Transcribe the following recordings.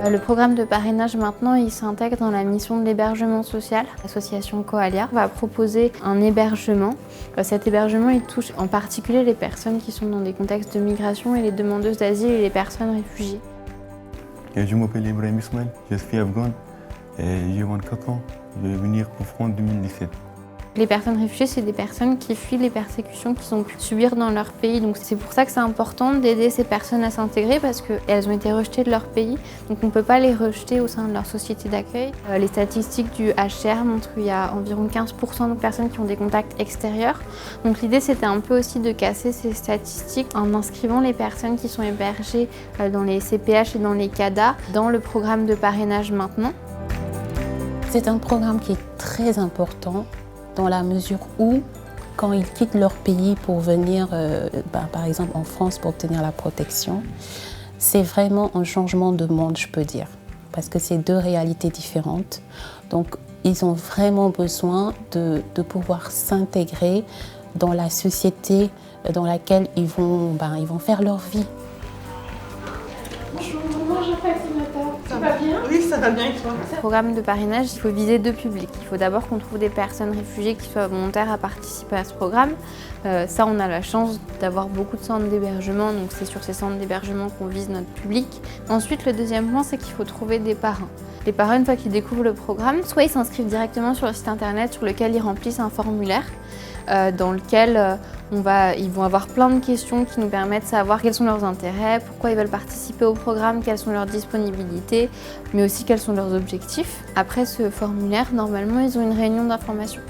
Le programme de parrainage maintenant, il s'intègre dans la mission de l'hébergement social. L'association Coalia va proposer un hébergement. Cet hébergement, il touche en particulier les personnes qui sont dans des contextes de migration et les demandeuses d'asile et les personnes réfugiées. Je m'appelle Ibrahim Ismail, je suis afghan et j'ai 24 ans. Je vais venir en France en 2017. Les personnes réfugiées, c'est des personnes qui fuient les persécutions qu'ils ont pu subir dans leur pays. Donc c'est pour ça que c'est important d'aider ces personnes à s'intégrer parce qu'elles ont été rejetées de leur pays. Donc on ne peut pas les rejeter au sein de leur société d'accueil. Les statistiques du HCR montrent qu'il y a environ 15% de personnes qui ont des contacts extérieurs. Donc l'idée, c'était un peu aussi de casser ces statistiques en inscrivant les personnes qui sont hébergées dans les CPH et dans les CADA dans le programme de parrainage maintenant. C'est un programme qui est très important dans la mesure où, quand ils quittent leur pays pour venir, par exemple en France pour obtenir la protection, c'est vraiment un changement de monde, je peux dire, parce que c'est deux réalités différentes. Donc, ils ont vraiment besoin de pouvoir s'intégrer dans la société dans laquelle ils vont faire leur vie. Bonjour Fatimata, ça va bien? Oui, ça va bien et toi? Le programme de parrainage, il faut viser deux publics. Il faut d'abord qu'on trouve des personnes réfugiées qui soient volontaires à participer à ce programme. Ça, on a la chance d'avoir beaucoup de centres d'hébergement, donc c'est sur ces centres d'hébergement qu'on vise notre public. Ensuite, le deuxième point, c'est qu'il faut trouver des parrains. Les parrains, une fois qu'ils découvrent le programme, soit ils s'inscrivent directement sur le site internet sur lequel ils remplissent un formulaire dans lequel ils vont avoir plein de questions qui nous permettent de savoir quels sont leurs intérêts, pourquoi ils veulent participer au programme, quelles sont leurs disponibilités, mais aussi quels sont leurs objectifs. Après ce formulaire, normalement, ils ont une réunion d'information.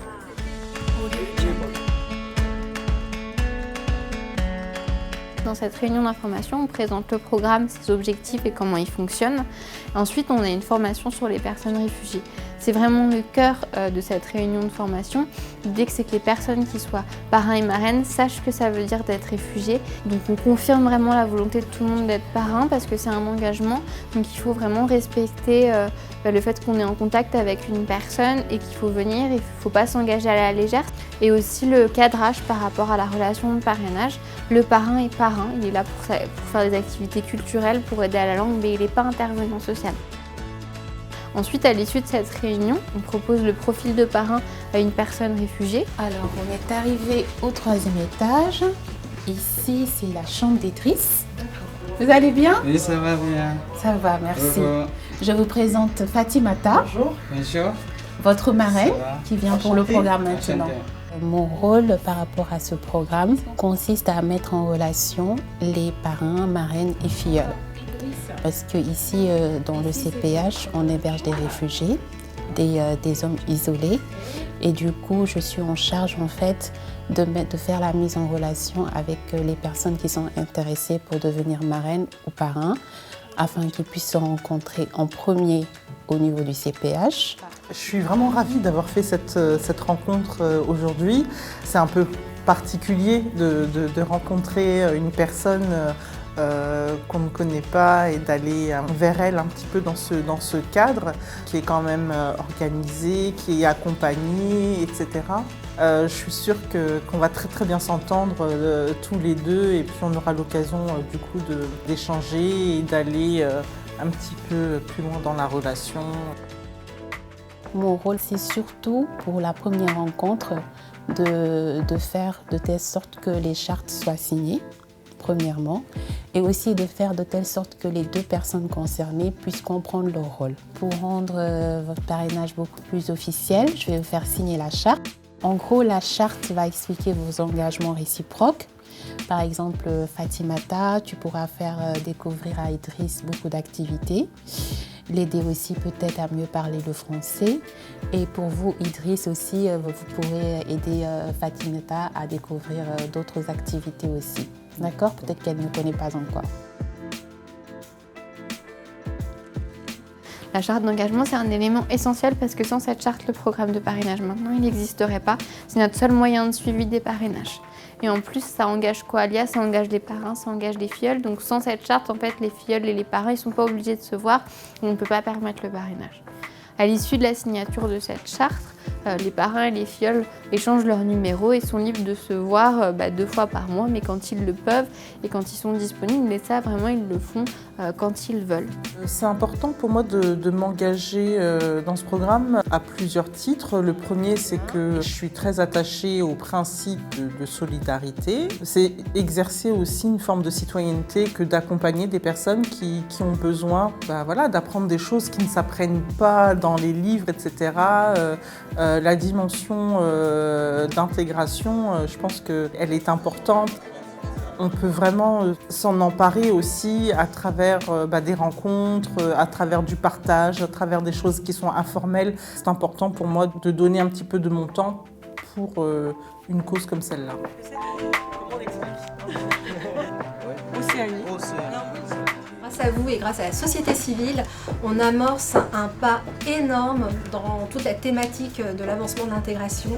Dans cette réunion d'information, on présente le programme, ses objectifs et comment il fonctionne. Ensuite, on a une formation sur les personnes réfugiées. C'est vraiment le cœur de cette réunion de formation. L'idée, c'est que les personnes qui soient parrains et marraines sachent ce que ça veut dire d'être réfugié. Donc on confirme vraiment la volonté de tout le monde d'être parrain parce que c'est un engagement. Donc il faut vraiment respecter le fait qu'on est en contact avec une personne et qu'il faut venir. Il ne faut pas s'engager à la légère. Et aussi le cadrage par rapport à la relation de parrainage. Le parrain est parrain, il est là pour faire des activités culturelles, pour aider à la langue, mais il n'est pas intervenant social. Ensuite, à l'issue de cette réunion, on propose le profil de parrain à une personne réfugiée. Alors, on est arrivé au 3e étage. Ici, c'est la chambre d'Idriss. Vous allez bien? Oui, ça va bien. Ça va, merci. Bonjour. Je vous présente Fatimata. Bonjour. Bonjour. Votre marraine Ça va? qui vient pour le programme maintenant. Enchanté. Mon rôle par rapport à ce programme consiste à mettre en relation les parrains, marraines et filleuls. Parce qu'ici, dans le CPH, on héberge des réfugiés, des hommes isolés. Et du coup, je suis en charge en fait de faire la mise en relation avec les personnes qui sont intéressées pour devenir marraines ou parrains, afin qu'ils puissent se rencontrer en premier au niveau du CPH. Je suis vraiment ravie d'avoir fait cette rencontre aujourd'hui. C'est un peu particulier de rencontrer une personne qu'on ne connaît pas et d'aller vers elle un petit peu dans ce cadre qui est quand même organisé, qui est accompagné, etc. Je suis sûre qu'on va très très bien s'entendre tous les deux et puis on aura l'occasion du coup d'échanger et d'aller un petit peu plus loin dans la relation. Mon rôle, c'est surtout pour la première rencontre de faire de telle sorte que les chartes soient signées, premièrement, et aussi de faire de telle sorte que les deux personnes concernées puissent comprendre leur rôle. Pour rendre votre parrainage beaucoup plus officiel, je vais vous faire signer la charte. En gros, la charte va expliquer vos engagements réciproques. Par exemple, Fatimata, tu pourras faire découvrir à Idriss beaucoup d'activités, l'aider aussi peut-être à mieux parler le français. Et pour vous, Idriss aussi, vous pourrez aider Fatimata à découvrir d'autres activités aussi. D'accord? Peut-être qu'elle ne connaît pas encore. La charte d'engagement, c'est un élément essentiel parce que sans cette charte, le programme de parrainage maintenant, il n'existerait pas. C'est notre seul moyen de suivi des parrainages. Et en plus, ça engage Coalia, ça engage les parrains, ça engage les filleuls. Donc sans cette charte, en fait, les filleuls et les parrains, ils ne sont pas obligés de se voir. On ne peut pas permettre le parrainage. À l'issue de la signature de cette charte, les parrains et les filleuls échangent leurs numéros et sont libres de se voir 2 fois par mois, mais quand ils le peuvent et quand ils sont disponibles. Mais ça, vraiment, ils le font quand ils veulent. C'est important pour moi de m'engager dans ce programme à plusieurs titres. Le premier, c'est que je suis très attachée au principe de solidarité. C'est exercer aussi une forme de citoyenneté que d'accompagner des personnes qui ont besoin d'apprendre des choses qui ne s'apprennent pas dans les livres, etc. La dimension d'intégration, je pense qu'elle est importante. On peut vraiment s'en emparer aussi à travers des rencontres, à travers du partage, à travers des choses qui sont informelles. C'est important pour moi de donner un petit peu de mon temps pour une cause comme celle-là. Comment on explique Océanie. Grâce à vous et grâce à la société civile, on amorce un pas énorme dans toute la thématique de l'avancement de l'intégration.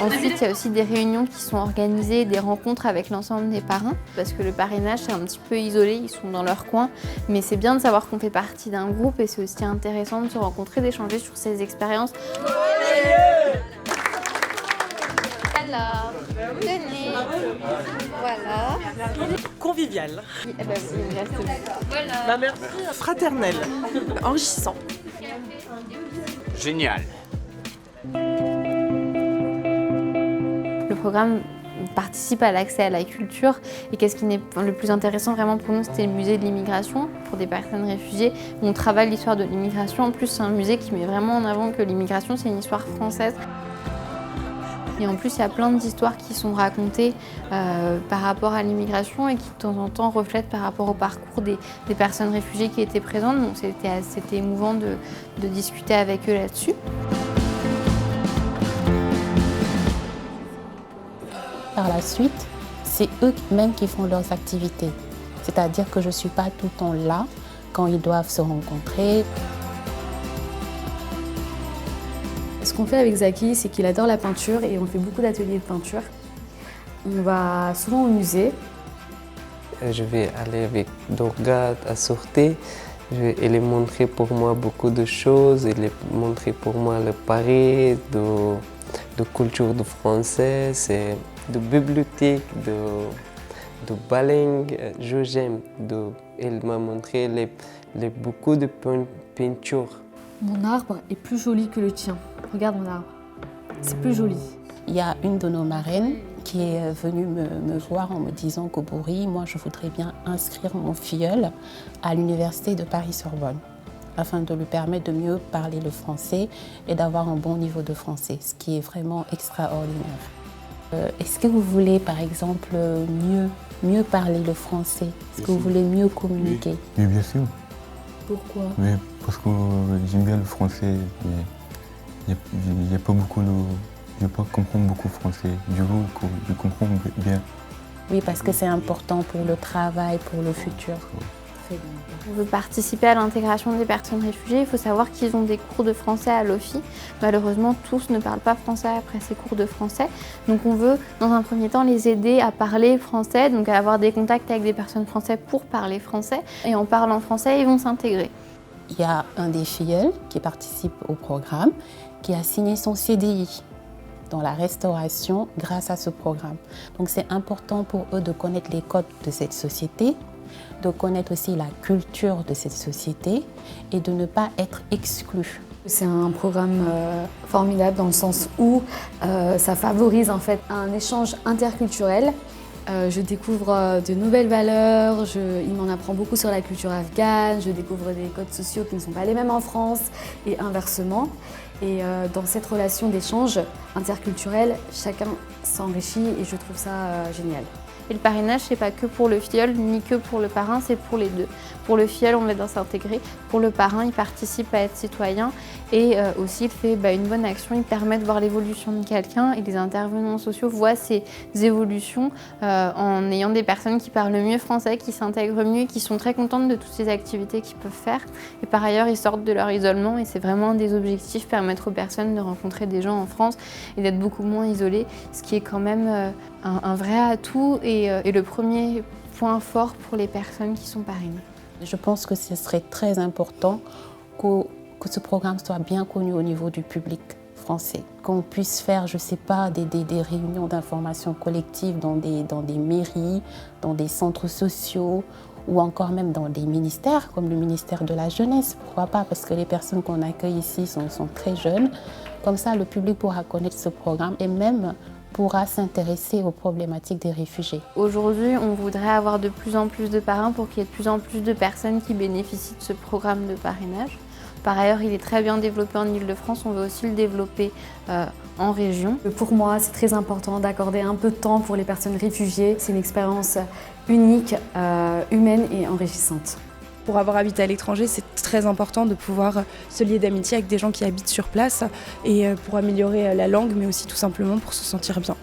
Ensuite, il y a aussi des réunions qui sont organisées, des rencontres avec l'ensemble des parrains, parce que le parrainage, c'est un petit peu isolé, ils sont dans leur coin, mais c'est bien de savoir qu'on fait partie d'un groupe et c'est aussi intéressant de se rencontrer, d'échanger sur ces expériences. Alors, tenez, voilà. Convivial. Oui, voilà. Merci. Fraternel. Enrichissant. Génial. Le programme participe à l'accès à la culture et qu'est-ce qui est le plus intéressant vraiment pour nous, c'était le musée de l'immigration pour des personnes réfugiées où on travaille l'histoire de l'immigration. En plus, c'est un musée qui met vraiment en avant que l'immigration, c'est une histoire française. Et en plus, il y a plein d'histoires qui sont racontées par rapport à l'immigration et qui de temps en temps reflètent par rapport au parcours des personnes réfugiées qui étaient présentes. Donc c'était émouvant de discuter avec eux là-dessus. Par la suite, c'est eux-mêmes qui font leurs activités. C'est-à-dire que je ne suis pas tout le temps là quand ils doivent se rencontrer. Ce qu'on fait avec Zaki, c'est qu'il adore la peinture et on fait beaucoup d'ateliers de peinture. On va souvent au musée. Je vais aller avec Dorga à sortir. Elle a montré pour moi beaucoup de choses. Elle a montré pour moi le Paris, de culture de français, de bibliothèque, de baleine. J'aime. Elle m'a montré beaucoup de peintures. Mon arbre est plus joli que le tien. Regarde mon arbre, c'est plus joli. Il y a une de nos marraines qui est venue me voir en me disant qu'au Bourri, moi je voudrais bien inscrire mon filleul à l'université de Paris-Sorbonne afin de lui permettre de mieux parler le français et d'avoir un bon niveau de français, ce qui est vraiment extraordinaire. Est-ce que vous voulez par exemple mieux parler le français? Est-ce que vous voulez mieux communiquer? Oui, bien sûr. Pourquoi? Oui, parce que j'aime bien le français, mais il n'y a pas beaucoup je ne pas comprendre beaucoup français. Du coup, je comprends bien. Oui, parce que c'est important pour le travail, pour le futur. Très bien. On veut participer à l'intégration des personnes réfugiées. Il faut savoir qu'ils ont des cours de français à l'OFI. Malheureusement, tous ne parlent pas français après ces cours de français. Donc on veut, dans un premier temps, les aider à parler français, donc à avoir des contacts avec des personnes françaises pour parler français. Et en parlant français, ils vont s'intégrer. Il y a un des filleuls qui participe au programme, qui a signé son CDI dans la restauration grâce à ce programme. Donc c'est important pour eux de connaître les codes de cette société, de connaître aussi la culture de cette société et de ne pas être exclus. C'est un programme formidable dans le sens où ça favorise en fait un échange interculturel. Je découvre de nouvelles valeurs, il m'en apprend beaucoup sur la culture afghane, je découvre des codes sociaux qui ne sont pas les mêmes en France et inversement. Et dans cette relation d'échange interculturel, chacun s'enrichit et je trouve ça génial. Et le parrainage, c'est pas que pour le filleul ni que pour le parrain, c'est pour les deux. Pour le filleul, on l'aide à s'intégrer. Pour le parrain, il participe à être citoyen et aussi il fait une bonne action. Il permet de voir l'évolution de quelqu'un et les intervenants sociaux voient ces évolutions en ayant des personnes qui parlent mieux français, qui s'intègrent mieux et qui sont très contentes de toutes ces activités qu'ils peuvent faire. Et par ailleurs, ils sortent de leur isolement et c'est vraiment un des objectifs, permettre aux personnes de rencontrer des gens en France et d'être beaucoup moins isolées, ce qui est quand même un vrai atout et le premier point fort pour les personnes qui sont parrainées. Je pense que ce serait très important que ce programme soit bien connu au niveau du public. Il français. Qu'on puisse faire, je ne sais pas, des réunions d'information collective dans des mairies, dans des centres sociaux ou encore même dans des ministères, comme le ministère de la Jeunesse. Pourquoi pas? Parce que les personnes qu'on accueille ici sont très jeunes. Comme ça, le public pourra connaître ce programme et même pourra s'intéresser aux problématiques des réfugiés. Aujourd'hui, on voudrait avoir de plus en plus de parrains pour qu'il y ait de plus en plus de personnes qui bénéficient de ce programme de parrainage. Par ailleurs, il est très bien développé en Île-de-France, on veut aussi le développer en région. Pour moi, c'est très important d'accorder un peu de temps pour les personnes réfugiées. C'est une expérience unique, humaine et enrichissante. Pour avoir habité à l'étranger, c'est très important de pouvoir se lier d'amitié avec des gens qui habitent sur place et pour améliorer la langue, mais aussi tout simplement pour se sentir bien.